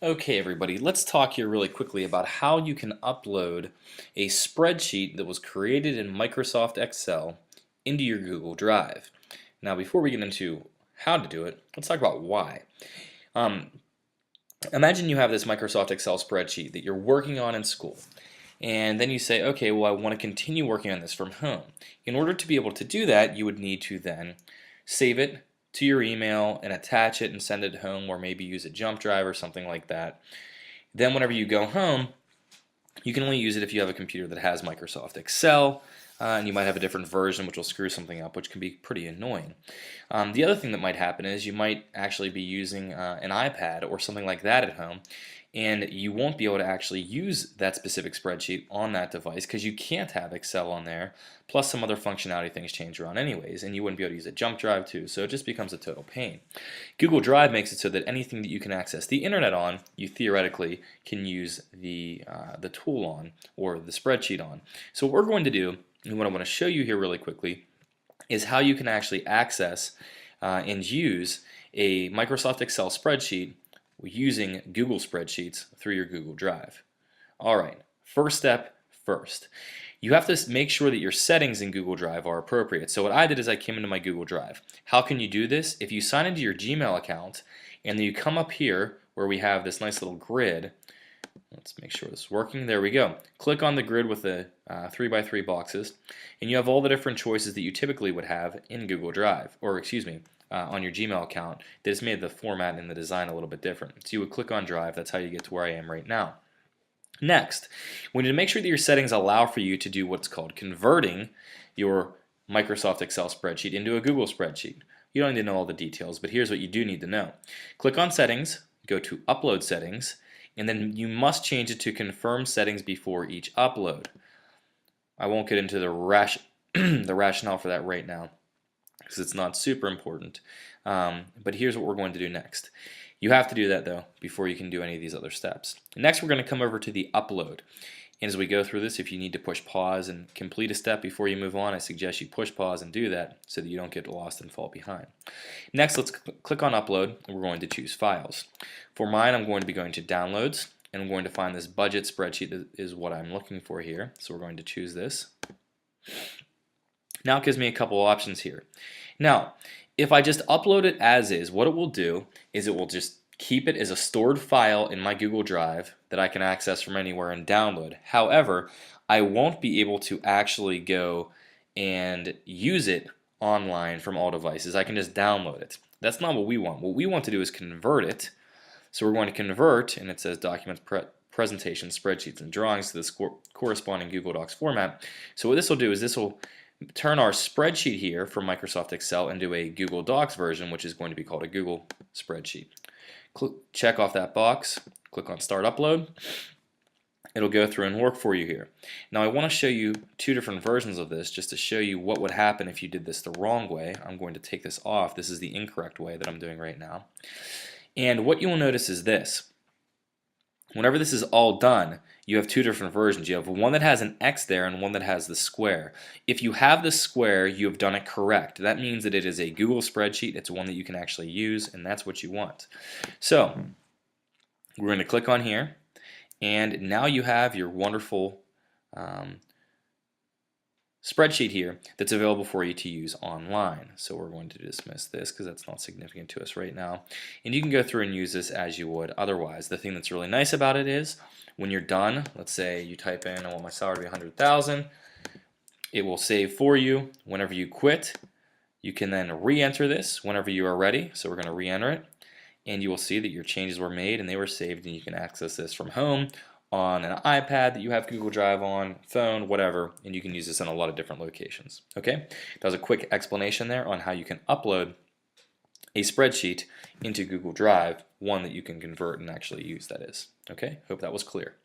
Okay, everybody, let's talk here really quickly about how you can upload a spreadsheet that was created in Microsoft Excel into your Google Drive. Now, before we get into how to do it, let's talk about why. Um, Imagine you have this Microsoft Excel spreadsheet that you're working on in school. And then you say, okay, well, I want to continue working on this from home. In order to be able to do that, you would need to then save it to your email and attach it and send it home, or maybe use a jump drive or something like that. Then whenever you go home, you can only use it if you have a computer that has Microsoft Excel, and you might have a different version which will screw something up, which can be pretty annoying. The other thing that might happen is you might actually be using an iPad or something like that at home, and you won't be able to actually use that specific spreadsheet on that device because you can't have Excel on there, plus some other functionality things change around anyways, and you wouldn't be able to use a jump drive too, so it just becomes a total pain. Google Drive makes it so that anything that you can access the internet on, you theoretically can use the tool on, or the spreadsheet on. So what we're going to do, and what I want to show you here really quickly, is how you can actually access and use a Microsoft Excel spreadsheet using Google Spreadsheets through your Google Drive. Alright, first step first. You have to make sure that your settings in Google Drive are appropriate. So what I did is I came into my Google Drive. How can you do this? If you sign into your Gmail account and then you come up here where we have this nice little grid, let's make sure this is working. There we go. Click on the grid with the 3x3 boxes, and you have all the different choices that you typically would have in Google Drive, or excuse me, on your Gmail account. That has made the format and the design a little bit different. So you would click on Drive. That's how you get to where I am right now. Next, we need to make sure that your settings allow for you to do what's called converting your Microsoft Excel spreadsheet into a Google spreadsheet. You don't need to know all the details, but here's what you do need to know. Click on Settings, go to Upload Settings, and then you must change it to confirm settings before each upload. I won't get into the rationale for that right now because it's not super important. But here's what we're going to do next. You have to do that though before you can do any of these other steps. Next, we're going to come over to the upload. And as we go through this, if you need to push pause and complete a step before you move on, I suggest you push pause and do that so that you don't get lost and fall behind. Next, let's click on Upload, and we're going to choose Files. For mine, I'm going to be going to Downloads, and I'm going to find this budget spreadsheet that is what I'm looking for here. So we're going to choose this. Now it gives me a couple options here. Now, if I just upload it as is, what it will do is it will just keep it as a stored file in my Google Drive that I can access from anywhere and download. However, I won't be able to actually go and use it online from all devices. I can just download it. That's not what we want. What we want to do is convert it. So we're going to convert, and it says Documents, Presentations, Spreadsheets, and Drawings to this corresponding Google Docs format. So what this will do is this will turn our spreadsheet here from Microsoft Excel into a Google Docs version, which is going to be called a Google Spreadsheet. Check off that box, click on Start Upload. It'll go through and work for you here. Now I want to show you two different versions of this just to show you what would happen if you did this the wrong way. I'm going to take this off. This is the incorrect way that I'm doing right now. And what you will notice is this. Whenever this is all done, you have two different versions. You have one that has an X there and one that has the square. If you have the square, you have done it correct. That means that it is a Google spreadsheet. It's one that you can actually use, and that's what you want. So we're going to click on here, and now you have your wonderful spreadsheet here that's available for you to use online. So we're going to dismiss this because that's not significant to us right now. And you can go through and use this as you would otherwise. The thing that's really nice about it is when you're done, let's say you type in, I want my salary to be 100,000, it will save for you. Whenever you quit, you can then re-enter this whenever you are ready. So we're going to re-enter it, and you will see that your changes were made and they were saved, and you can access this from home, on an iPad that you have Google Drive on, phone, whatever, and you can use this in a lot of different locations. Okay, that was a quick explanation there on how you can upload a spreadsheet into Google Drive, one that you can convert and actually use, that is. Okay, hope that was clear.